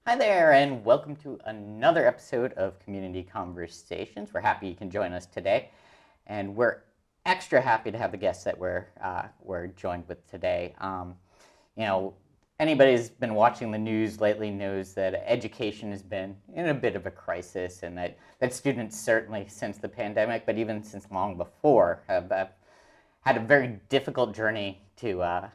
Hi there, and welcome to another episode of Community Conversations. We're happy you can join us today, and we're extra happy to have the guests that we're joined with today. You know, anybody who's been watching the news lately knows that education has been in a bit of a crisis, and that students certainly since the pandemic, but even since long before, have had a very difficult journey to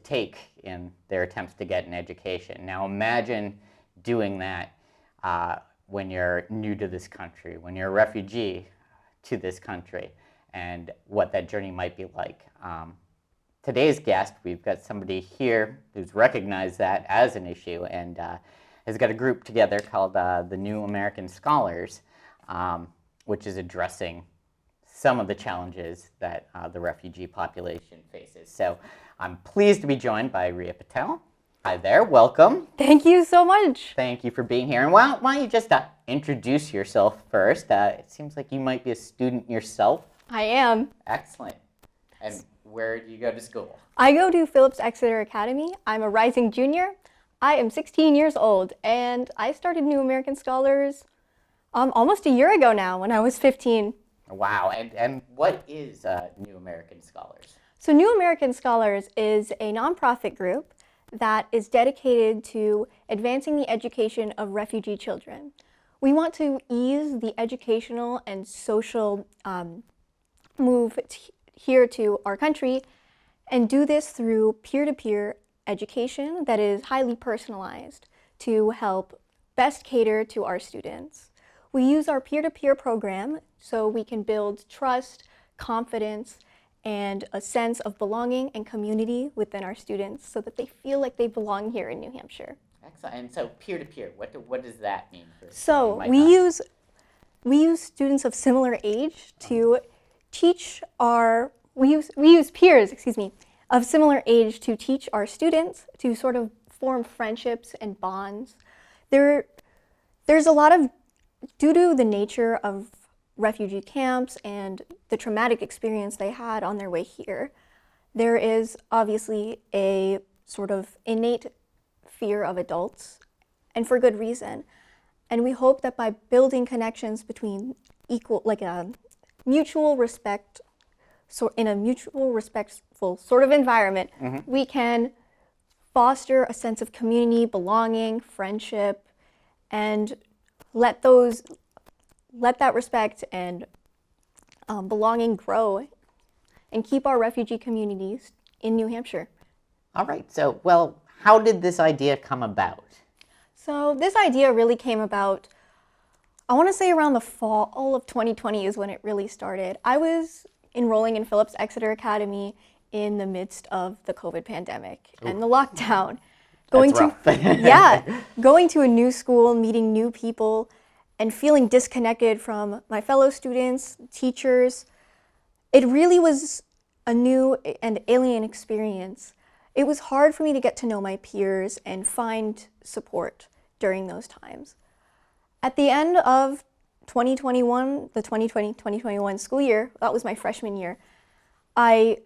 take in their attempts to get an education. Now imagine doing that when you're new to this country, when you're a refugee to this country, and what that journey might be like. Today's guest, we've got somebody here who's recognized that as an issue and has got a group together called the New American Scholars, which is addressing some of the challenges that the refugee population faces. So I'm pleased to be joined by Riyah Patel. Hi there, welcome. Thank you so much. Thank you for being here. And why don't you just introduce yourself first? It seems like you might be a student yourself. I am. Excellent. And where do you go to school? I go to Phillips Exeter Academy. I'm a rising junior. I am 16 years old, and I started New American Scholars almost a year ago now when I was 15. Wow. And what is New American Scholars? So New American Scholars is a nonprofit group that is dedicated to advancing the education of refugee children. We want to ease the educational and social move here to our country and do this through peer-to-peer education that is highly personalized to help best cater to our students. We use our peer-to-peer program so we can build trust, confidence, and a sense of belonging and community within our students so that they feel like they belong here in New Hampshire. Excellent. And so peer-to-peer, what does that mean? So we use students of similar age to teach our, we use peers, of similar age to teach our students to sort of form friendships and bonds. There's a lot of, due to the nature of refugee camps and the traumatic experience they had on their way here, there is obviously a sort of innate fear of adults, and for good reason. And we hope that by building connections between mutual respect, so in a mutual respectful sort of environment, we can foster a sense of community, belonging, friendship, and let that respect and belonging grow and keep our refugee communities in New Hampshire. All right. So, well, how did this idea come about? So this idea really came about, I want to say around the fall of 2020 is when it really started. I was enrolling in Phillips Exeter Academy in the midst of the COVID pandemic and the lockdown. That's rough. Going to a new school, meeting new people, and feeling disconnected from my fellow students, teachers. It really was a new and alien experience. It was hard for me to get to know my peers and find support during those times. At the end of 2021, the 2020-2021 school year, that was my freshman year, I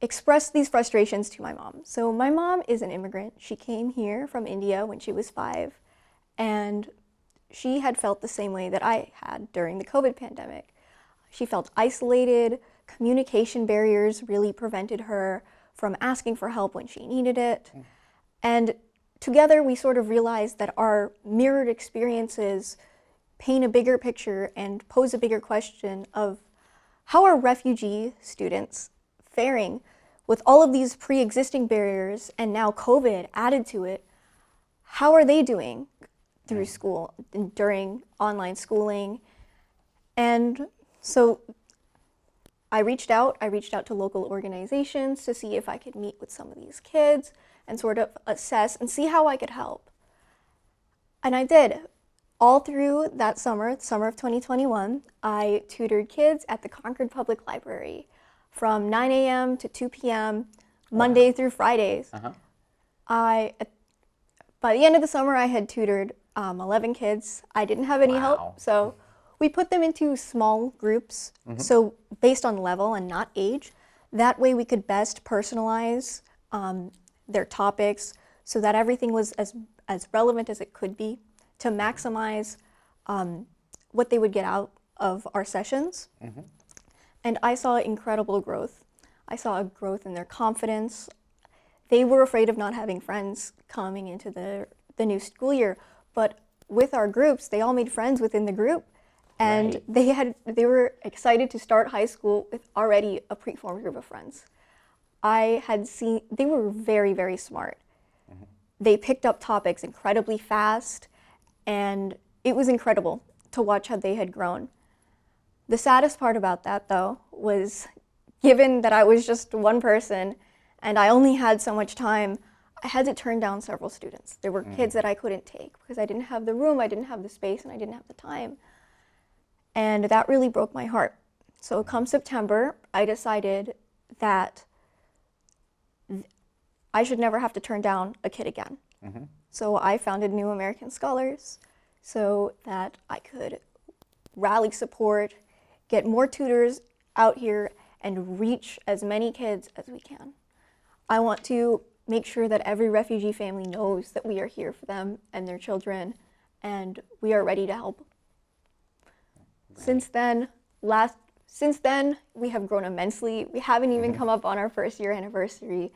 expressed these frustrations to my mom. So my mom is an immigrant. She came here from India when she was 5, and she had felt the same way that I had during the COVID pandemic. She felt isolated, communication barriers really prevented her from asking for help when she needed it. And together we sort of realized that our mirrored experiences paint a bigger picture and pose a bigger question of how are refugee students faring with all of these pre-existing barriers and now COVID added to it. How are they doing through school and during online schooling? And so I reached out to local organizations to see if I could meet with some of these kids and sort of assess and see how I could help. And I did. All through that summer of 2021, I tutored kids at the Concord Public Library from 9 a.m. to 2 p.m., Monday through Fridays. By the end of the summer, I had tutored 11 kids. I didn't have any help, so we put them into small groups, so based on level and not age. That way we could best personalize their topics so that everything was as relevant as it could be to maximize what they would get out of our sessions. And I saw incredible growth. I saw a growth in their confidence. They were afraid of not having friends coming into the new school year, but with our groups, they all made friends within the group, and Right. they were excited to start high school with already a preformed group of friends. I had seen they were very, very smart. They picked up topics incredibly fast, and it was incredible to watch how they had grown. The saddest part about that, though, was given that I was just one person and I only had so much time, I had to turn down several students. There were kids that I couldn't take because I didn't have the room, I didn't have the space, and I didn't have the time. And that really broke my heart. So come September, I decided that I should never have to turn down a kid again. So I founded New American Scholars so that I could rally support, get more tutors out here, and reach as many kids as we can. I want to make sure that every refugee family knows that we are here for them and their children, and we are ready to help. Since then, we have grown immensely. We haven't even come up on our first year anniversary,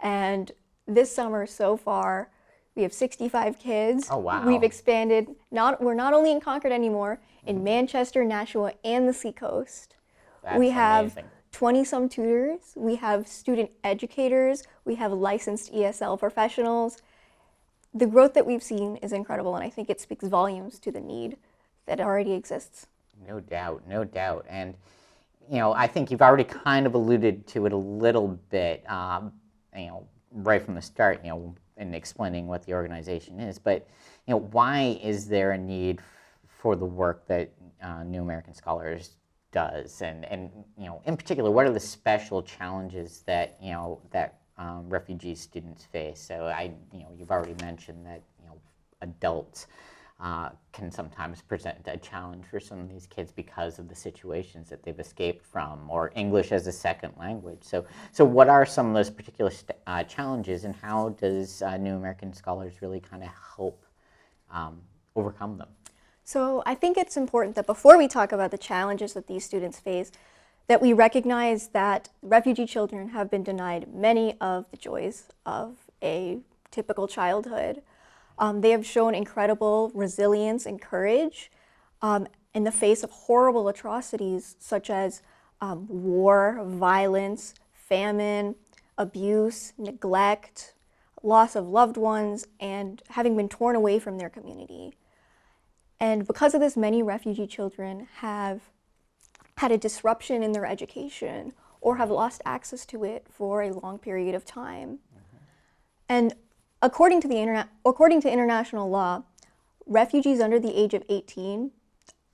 and this summer so far, we have 65 kids. Oh, wow. We've expanded. We're not only in Concord anymore, in Manchester, Nashua, and the Seacoast. That's We have amazing. 20-some tutors. We have student educators. We have licensed ESL professionals. The growth that we've seen is incredible, and I think it speaks volumes to the need that already exists. No doubt, no doubt. And, I think you've already kind of alluded to it a little bit, right from the start, in explaining what the organization is. But, why is there a need for the work that New American Scholars does? And in particular, what are the special challenges that, refugee students face? So you've already mentioned that, adults can sometimes present a challenge for some of these kids because of the situations that they've escaped from, or English as a second language. So what are some of those particular challenges, and how does New American Scholars really kind of help overcome them? So I think it's important that before we talk about the challenges that these students face, that we recognize that refugee children have been denied many of the joys of a typical childhood. They have shown incredible resilience and courage in the face of horrible atrocities such as war, violence, famine, abuse, neglect, loss of loved ones, and having been torn away from their community. And because of this, many refugee children have had a disruption in their education or have lost access to it for a long period of time. And according to international law, refugees under the age of 18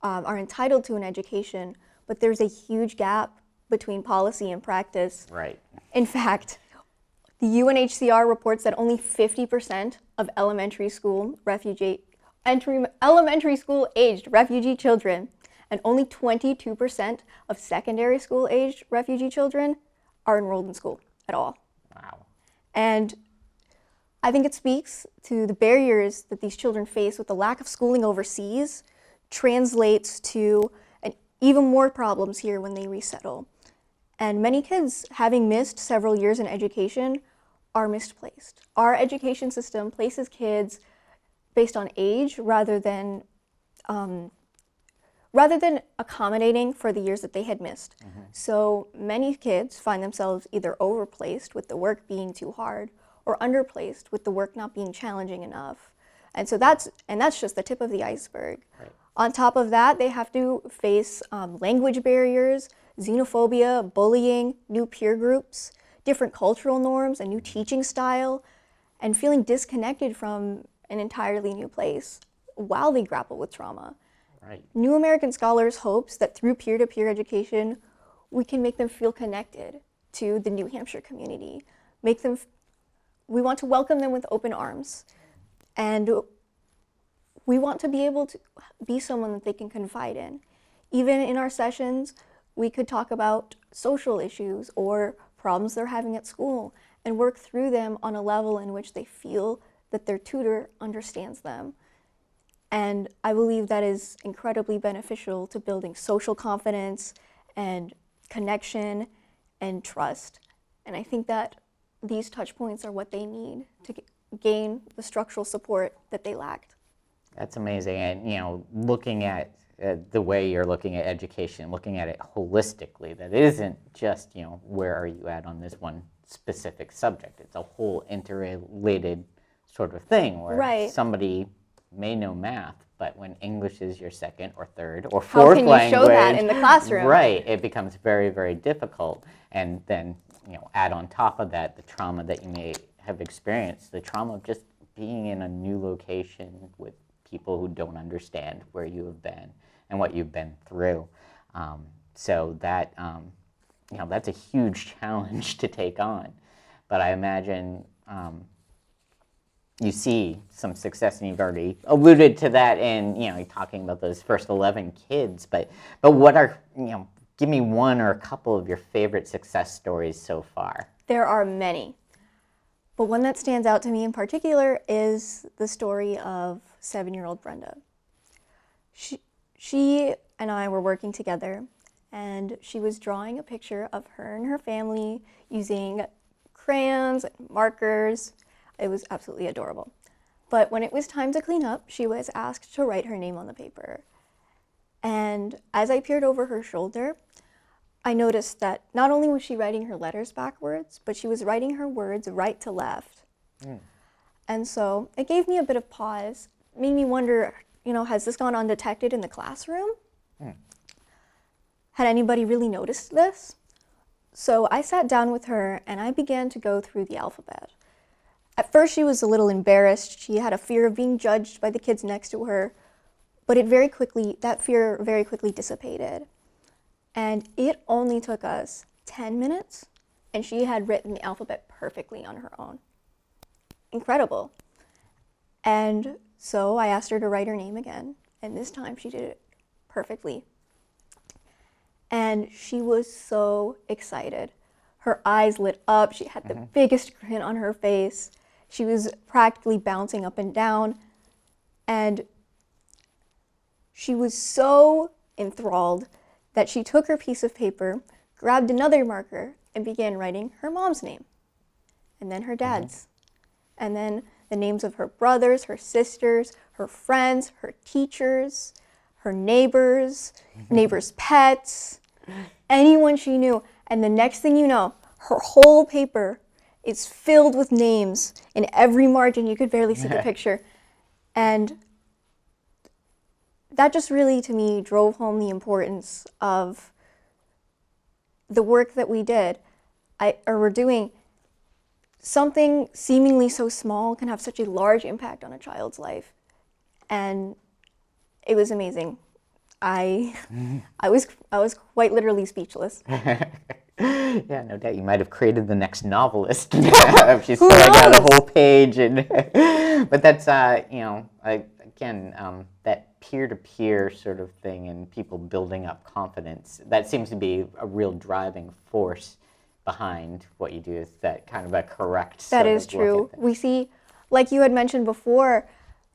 are entitled to an education, but there's a huge gap between policy and practice. Right. In fact, the UNHCR reports that only 50% of elementary school aged refugee children and only 22% of secondary school aged refugee children are enrolled in school at all. Wow. And I think it speaks to the barriers that these children face with the lack of schooling overseas translates to even more problems here when they resettle. And many kids, having missed several years in education, are misplaced. Our education system places kids based on age rather than accommodating for the years that they had missed. So many kids find themselves either overplaced with the work being too hard or underplaced with the work not being challenging enough. And so that's just the tip of the iceberg. Right. On top of that, they have to face language barriers, xenophobia, bullying, new peer groups, different cultural norms, a new teaching style, and feeling disconnected from an entirely new place while they grapple with trauma. Right. New American Scholars hopes that through peer-to-peer education, we can make them feel connected to the New Hampshire community. We want to welcome them with open arms, and we want to be able to be someone that they can confide in. Even in our sessions, we could talk about social issues or problems they're having at school and work through them on a level in which they feel that their tutor understands them. And I believe that is incredibly beneficial to building social confidence and connection and trust. And I think that these touch points are what they need to gain the structural support that they lacked. That's amazing. And, looking at the way you're looking at education, looking at it holistically, that it isn't just, where are you at on this one specific subject. It's a whole interrelated sort of thing where Right. somebody may know math, but when English is your second or third or fourth language, how can you show that in the classroom? Right, it becomes very, very difficult. And then, add on top of that the trauma that you may have experienced, the trauma of just being in a new location with people who don't understand where you have been and what you've been through. So that, that's a huge challenge to take on. But I imagine you see some success, and you've already alluded to that in, you're talking about those first 11 kids. But what are, give me one or a couple of your favorite success stories so far. There are many. But one that stands out to me in particular is the story of 7-year-old Brenda. She and I were working together, and she was drawing a picture of her and her family using crayons and markers. It was absolutely adorable. But when it was time to clean up, she was asked to write her name on the paper. And as I peered over her shoulder, I noticed that not only was she writing her letters backwards, but she was writing her words right to left. And so it gave me a bit of pause, made me wonder, has this gone undetected in the classroom? Had anybody really noticed this? So I sat down with her and I began to go through the alphabet. At first she was a little embarrassed. She had a fear of being judged by the kids next to her, but that fear very quickly dissipated. And it only took us 10 minutes, and she had written the alphabet perfectly on her own. Incredible. And so I asked her to write her name again, and this time she did it perfectly. And she was so excited. Her eyes lit up. She had the biggest grin on her face. She was practically bouncing up and down. And she was so enthralled that she took her piece of paper, grabbed another marker, and began writing her mom's name, and then her dad's, and then the names of her brothers, her sisters, her friends, her teachers, her neighbors, neighbors' pets, anyone she knew. And the next thing you know, her whole paper is filled with names in every margin. You could barely see the picture. And that just really, to me, drove home the importance of the work that we did, we're doing. Something seemingly so small can have such a large impact on a child's life. And it was amazing. I was quite literally speechless. Yeah, no doubt. You might have created the next novelist if she's filling out a whole page. But that's, that peer-to-peer sort of thing and people building up confidence, that seems to be a real driving force behind what you do, is that kind of a correct sort That is of look true. at things. We see, like you had mentioned before,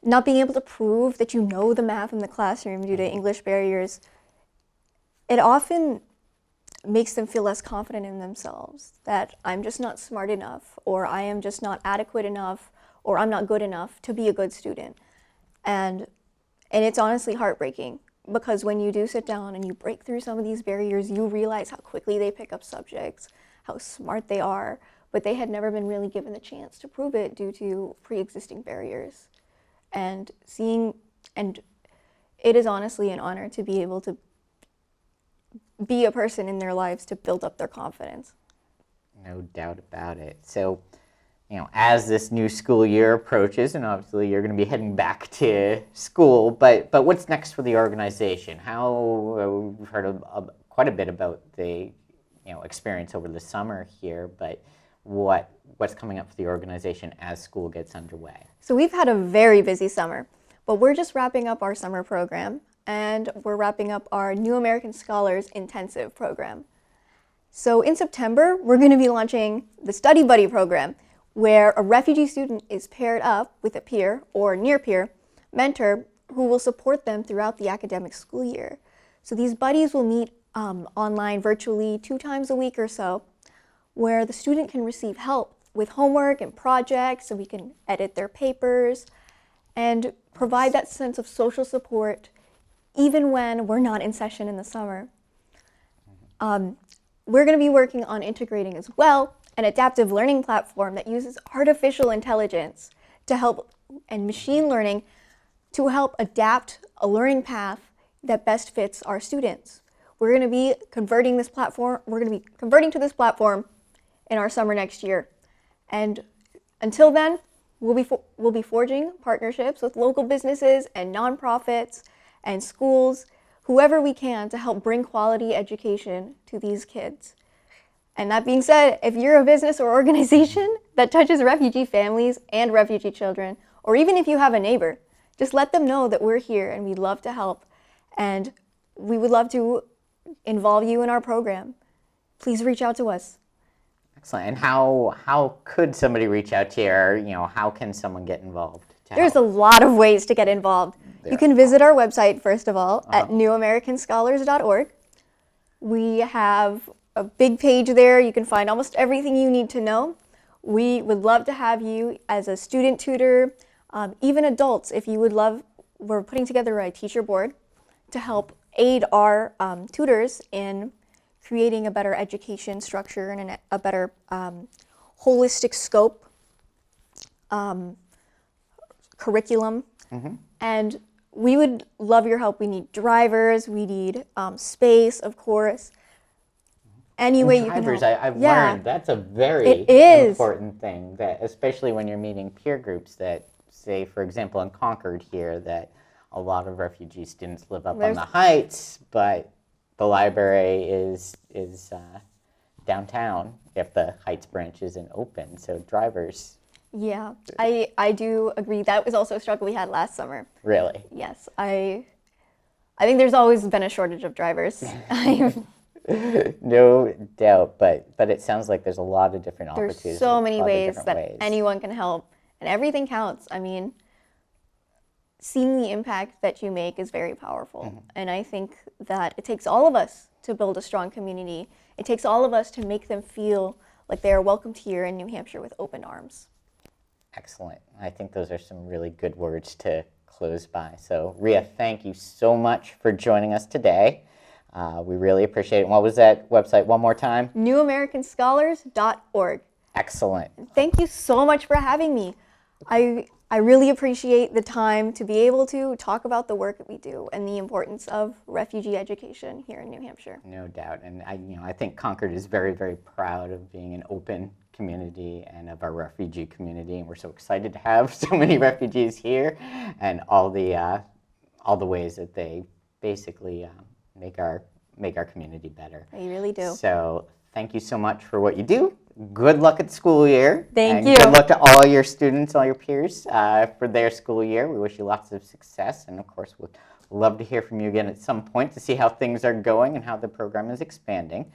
not being able to prove that you know the math in the classroom due to English barriers, it often makes them feel less confident in themselves, that I'm just not smart enough, or I am just not adequate enough, or I'm not good enough to be a good student. And it's honestly heartbreaking, because when you do sit down and you break through some of these barriers, you realize how quickly they pick up subjects, how smart they are, but they had never been really given the chance to prove it due to pre-existing barriers. And it is honestly an honor to be able to be a person in their lives to build up their confidence. No doubt about it. So, as this new school year approaches, and obviously you're going to be heading back to school, but what's next for the organization? We've heard quite a bit about the experience over the summer here, but what's coming up for the organization as school gets underway? So we've had a very busy summer, but we're just wrapping up our summer program, and we're wrapping up our New American Scholars Intensive program. So in September, we're going to be launching the Study Buddy program, where a refugee student is paired up with a peer or near peer mentor who will support them throughout the academic school year. So these buddies will meet online virtually 2 times a week or so, where the student can receive help with homework and projects, so we can edit their papers and provide that sense of social support even when we're not in session in the summer. We're going to be working on integrating as well an adaptive learning platform that uses artificial intelligence to help, and machine learning to help adapt a learning path that best fits our students. We're going to be converting to this platform in our summer next year. And until then, we'll be forging partnerships with local businesses and nonprofits and schools, whoever we can, to help bring quality education to these kids. And that being said, if you're a business or organization that touches refugee families and refugee children, or even if you have a neighbor, just let them know that we're here and we'd love to help. And we would love to involve you in our program. Please reach out to us. Excellent. And how could somebody reach out to you, or, how can someone get involved? There's a lot of ways to get involved. You can visit our website, first of all, at newamericanscholars.org. We have a big page there. You can find almost everything you need to know. We would love to have you as a student tutor, even adults, if you would love. We're putting together a teacher board to help aid our tutors in creating a better education structure and a better holistic scope curriculum. And we would love your help. We need drivers, we need space, of course. Any way you can help. I've learned that's a very important thing, that especially when you're meeting peer groups that, say, for example, in Concord here, that a lot of refugee students live up on the heights, but the library is downtown if the Heights branch isn't open. So drivers. Yeah, I do agree. That was also a struggle we had last summer. Really? Yes, I think there's always been a shortage of drivers. No doubt, but it sounds like there's a lot of different opportunities. There's so many ways that anyone can help, and everything counts. I mean, seeing the impact that you make is very powerful, and I think that it takes all of us to build a strong community. It takes all of us to make them feel like they are welcomed here in New Hampshire with open arms. Excellent. I think those are some really good words to close by. So, Riyah, thank you so much for joining us today. We really appreciate it. And what was that website one more time? newamericanscholars.org. Excellent. Thank you so much for having me. I really appreciate the time to be able to talk about the work that we do and the importance of refugee education here in New Hampshire. No doubt. And I think Concord is very, very proud of being an open community and of our refugee community. And we're so excited to have so many refugees here and all the ways that they basically make our community better. They really do. So thank you so much for what you do. Good luck at the school year. Thank you. Good luck to all your students, all your peers for their school year. We wish you lots of success. And of course, we'd love to hear from you again at some point to see how things are going and how the program is expanding.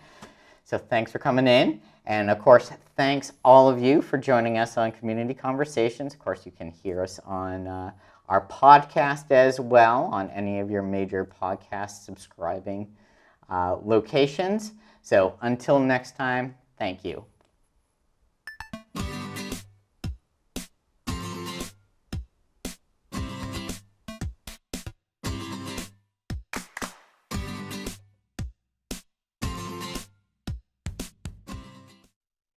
So thanks for coming in. And of course, thanks all of you for joining us on Community Conversations. Of course, you can hear us on our podcast as well on any of your major podcast subscribing locations. So until next time, thank you.